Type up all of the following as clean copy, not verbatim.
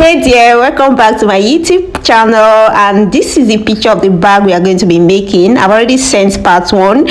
Hey there, welcome back to my YouTube channel, and this is the picture of the bag we are going to be making. I've already sent part 1.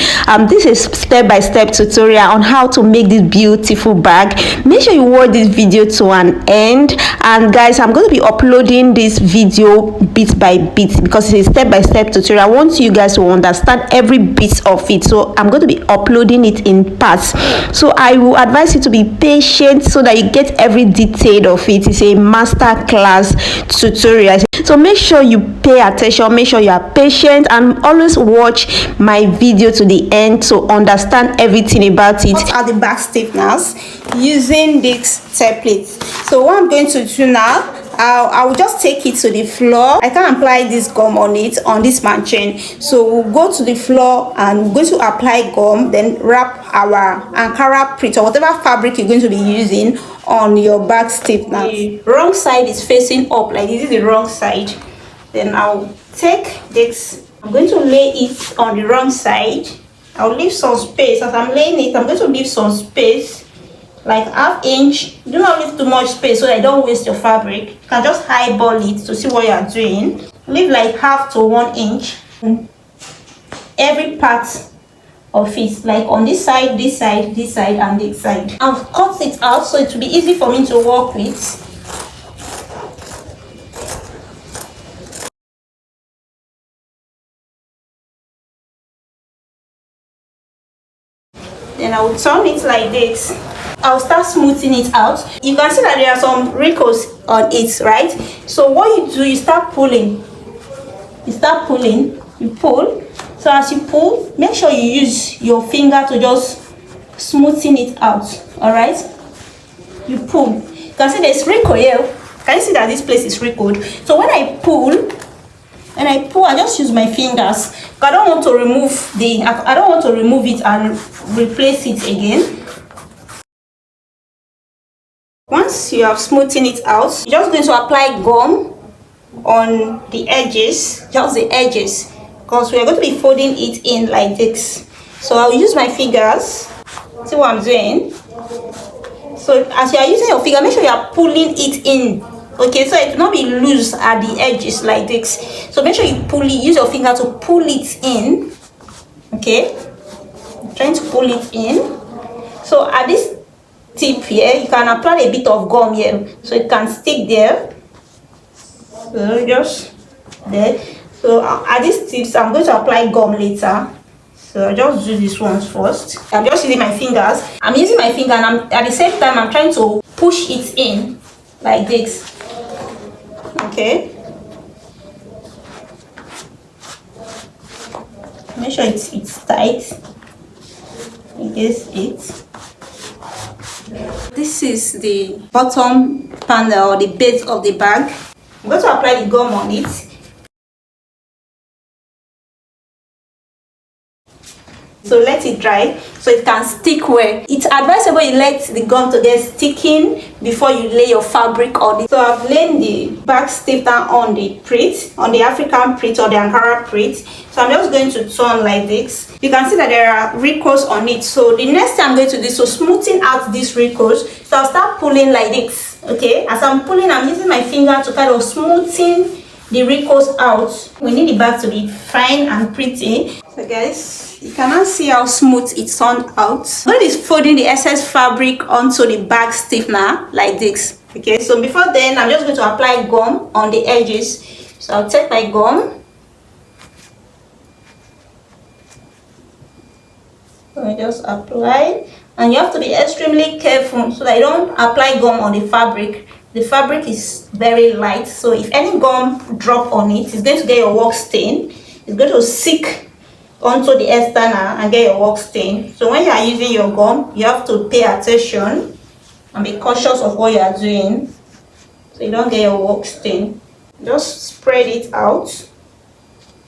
This is step-by-step tutorial on how to make this beautiful bag. Make sure you watch this video to an end, and guys, I'm going to be uploading this video bit by bit because it's a step-by-step tutorial. I want you guys to understand every bit of it, so I'm going to be uploading it in parts. So I will advise you to be patient so that you get every detail of it. It's a master class tutorial, so make sure you pay attention, make sure you are patient, and always watch my video to the end to understand everything about it. What are the back stiffeners using this template? So what I'm going to do now, I will just take it to the floor. I can apply this gum on it, on this machine. So we'll go to the floor and we're going to apply gum, then wrap our Ankara print or whatever fabric you're going to be using on your back stiffener. The wrong side is facing up, like this is the wrong side. Then I'll take this, I'm going to lay it on the wrong side. I'll leave some space. As I'm laying it, I'm going to leave some space, like ½ inch. Do not leave too much space so that you don't waste your fabric. You can just highball it to see what you are doing. Leave like ½ to 1 inch. Every part of it, like on this side, this side, this side, and this side. I've cut it out so it will be easy for me to work with. Then I will turn it like this. I'll start smoothing it out. You can see that there are some wrinkles on it, right? So what you do, you start pulling. You start pulling, you pull. So as you pull, make sure you use your finger to just smoothen it out. Alright? You pull. You can see there's wrinkle here. Can you see that this place is wrinkled? So when I pull, I just use my fingers. I don't want to remove it and replace it again. Once you have smoothened it out, you're just going to apply gum on the edges, just the edges, because we are going to be folding it in like this. So I'll use my fingers. See what I'm doing? So as you are using your finger, make sure you are pulling it in. Okay, so it will not be loose at the edges like this. So make sure you pull it, use your finger to pull it in. Okay, I'm trying to pull it in. So at this tip here, you can apply a bit of gum here so it can stick there. So just there. So at these tips, I'm going to apply gum later. So I'll just do this one first. I'm just using my fingers. I'm using my finger, and at the same time I'm trying to push it in like this. Okay. Make sure it's tight. This is the bottom panel or the base of the bag. I'm going to apply the gum on it. So let it dry so it can stick well. It's advisable you let the gum to get sticking before you lay your fabric on it. So I've laid the back stiffener on the print, on the African print or the Ankara print. So I'm just going to turn like this. You can see that there are wrinkles on it. So the next thing I'm going to do is to smoothing out these wrinkles. So I'll start pulling like this. Okay, as I'm pulling, I'm using my finger to kind of smoothing the wrinkles out. We need the bag to be fine and pretty. So guys, you cannot see how smooth it turned out. I'm going to be folding the excess fabric onto the bag stiffener like this. Okay, so before then, I'm just going to apply gum on the edges. So I'll take my gum. So I just apply, and you have to be extremely careful so that you don't apply gum on the fabric. The fabric is very light, so if any gum drop on it, it's going to get your work stain. It's going to stick onto the external and get your work stain. So when you are using your gum, you have to pay attention and be cautious of what you are doing so you don't get your work stain. Just spread it out,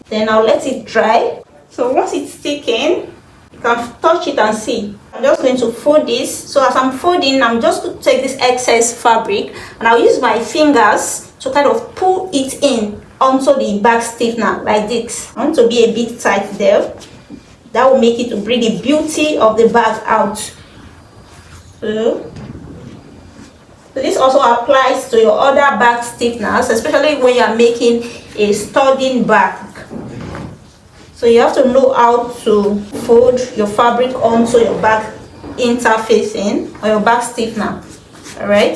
then I'll let it dry. So once it's sticking, you can touch it and see. I'm just going to fold this. So as I'm folding, I'm just going to take this excess fabric and I'll use my fingers to kind of pull it in onto the back stiffener like this. I want to be a bit tight there. That will make it to bring the beauty of the bag out. So So this also applies to your other bag stiffeners, especially when you are making a sturdy bag. So you have to know how to fold your fabric onto your bag interfacing or your bag stiffener. All right.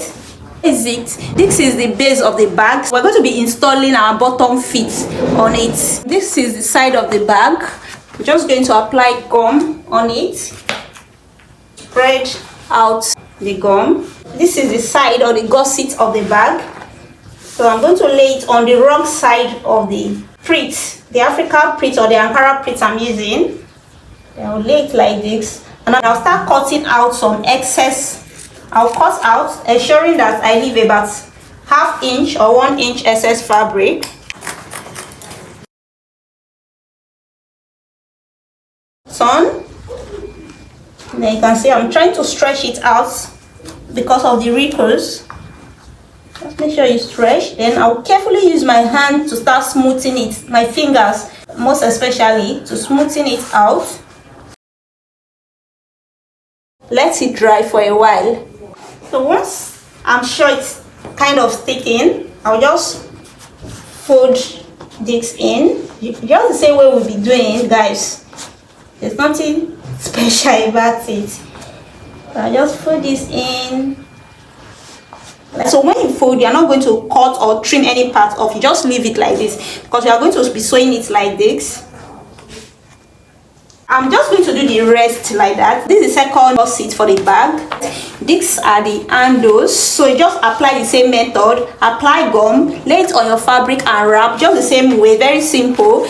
This is the base of the bag. We're going to be installing our bottom feet on it. This is the side of the bag. We're just going to apply gum on it. Spread out the gum. This is the side or the gusset of the bag. So I'm going to lay it on the wrong side of the print, the African print or the Ankara print I'm using. I'll lay it like this, and I'll start cutting out some excess. I'll cut out, ensuring that I leave about ½ inch or 1 inch excess fabric. Turn. And then you can see I'm trying to stretch it out because of the wrinkles. Just make sure you stretch. Then I'll carefully use my hand to start smoothing it, my fingers most especially, to smoothen it out. Let it dry for a while. So once I'm sure it's kind of sticking, I'll just fold this in. Just the same way we'll be doing it, guys. There's nothing special about it. So I'll just fold this in. So when you fold, you're not going to cut or trim any part off. You just leave it like this because you are going to be sewing it like this. I'm just going to do the rest like that. This is the second gusset for the bag. These are the handles. So you just apply the same method. Apply gum, lay it on your fabric and wrap just the same way. Very simple.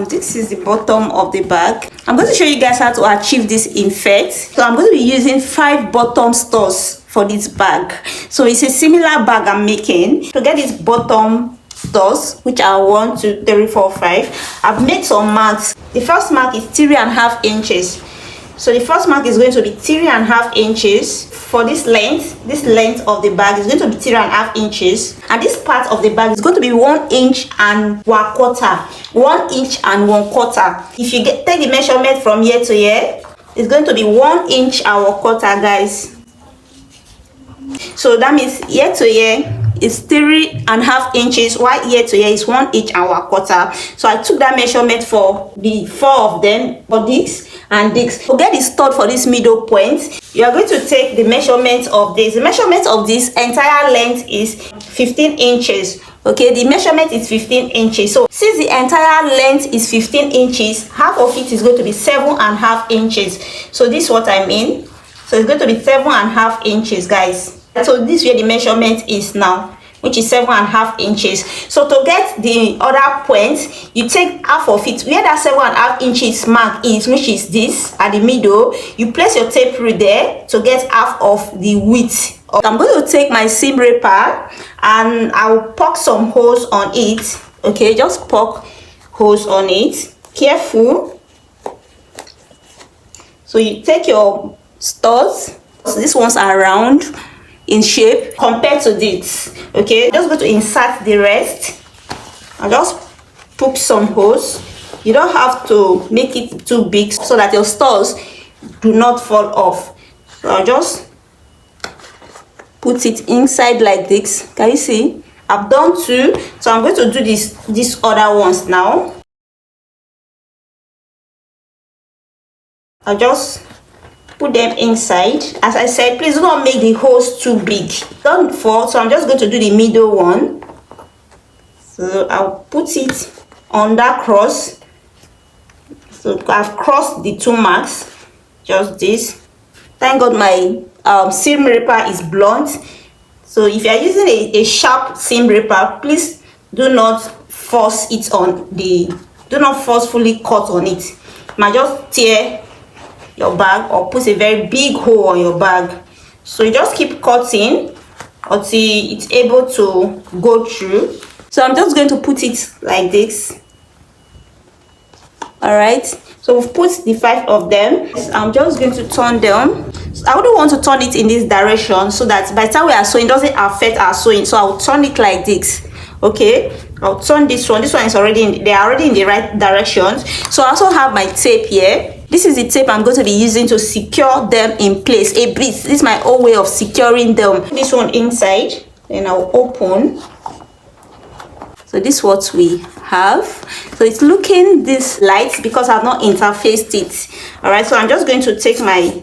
This is the bottom of the bag. I'm going to show you guys how to achieve this effect. So I'm going to be using 5 bottom stores for this bag. So it's a similar bag I'm making. To get this bottom stores, which are 1, 2, 3, 4, 5, I've made some marks. The first mark is 3.5 inches. So the first mark is going to be 3.5 inches. For this length of the bag is going to be 3.5 inches, and this part of the bag is going to be 1 inch and 1/4. 1 inch and 1/4. If you take the measurement from here to here, it's going to be 1 inch and 1/4, guys. So that means here to here is 3.5 inches, while here to here is 1 inch and 1/4. So I took that measurement for the 4 of them, for this and this. To get the stud for this middle point, you are going to take the measurement of this. The measurement of this entire length is 15 inches. Okay, the measurement is 15 inches. So since the entire length is 15 inches, half of it is going to be 7.5 inches. So this is what I mean. So it's going to be 7.5 inches, guys. So this is where the measurement is now, which is 7.5 inches. So to get the other point, you take half of it where that 7.5 inches mark is, which is this at the middle. You place your tape rule there to get half of the width. I'm going to take my seam ripper and I'll poke some holes on it. Okay, just poke holes on it. Careful. So you take your studs. So these ones are round in shape compared to this. Okay, just go to insert the rest. I'll just poke some holes. You don't have to make it too big so that your studs do not fall off. So I'll just put it inside like this. Can you see? I've done 2, so I'm going to do these other ones now. I'll just put them inside. As I said, please do not make the holes too big. Don't fall. So I'm just going to do the middle one. So I'll put it on that cross. So I've crossed the 2 marks. Just this. Thank God my seam ripper is blunt. So if you are using a sharp seam ripper, please do not force it on the. Do not forcefully cut on it. You might just tear your bag or put a very big hole on your bag. So you just keep cutting until it's able to go through. So I'm just going to put it like this. All right, so we've put the 5 of them. I'm just going to turn them. So I wouldn't want to turn it in this direction so that by the time we are sewing, it doesn't affect our sewing. So I'll turn it like this. Okay, I'll turn this one. This one is already they're already in the right direction. So I also have my tape here. This is the tape I'm going to be using to secure them in place. A bit. This is my own way of securing them. This one inside, then I'll open. So this is what we have. So it's looking this light because I've not interfaced it. All right, so I'm just going to take my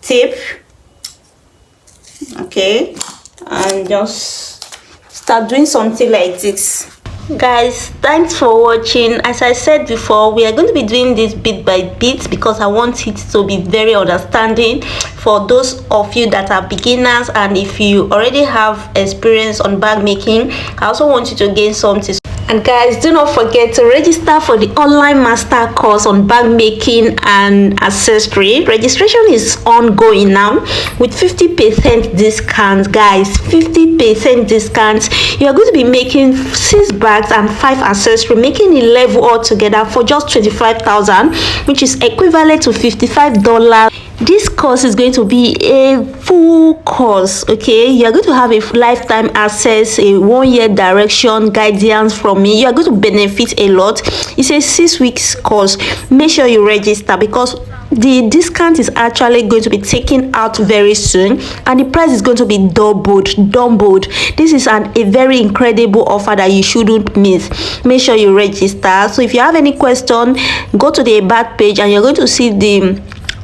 tape, okay, and just start doing something like this. Guys, thanks for watching. As I said before, we are going to be doing this bit by bit because I want it to be very understanding for those of you that are beginners, and if you already have experience on bag making, I also want you to gain something. And guys, do not forget to register for the online master course on bag making and accessory. Registration is ongoing now with 50% discount. Guys, 50% discount. You are going to be making 6 bags and 5 accessories, making 11 altogether for just 25,000, which is equivalent to $55. This course is going to be a full course, okay? You are going to have a lifetime access, a 1-year direction guidance from me. You are going to benefit a lot. It's a 6 weeks course. Make sure you register because the discount is actually going to be taken out very soon, and the price is going to be doubled. This is a very incredible offer that you shouldn't miss. Make sure you register. So if you have any question, go to the about page and you're going to see the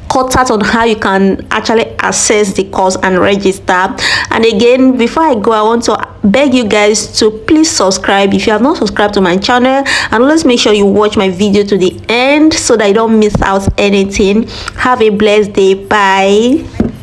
contact on how you can actually access the course and register. And again, before I go, I want to beg you guys to please subscribe if you have not subscribed to my channel, and always make sure you watch my video to the end so that you don't miss out anything. Have a blessed day. Bye.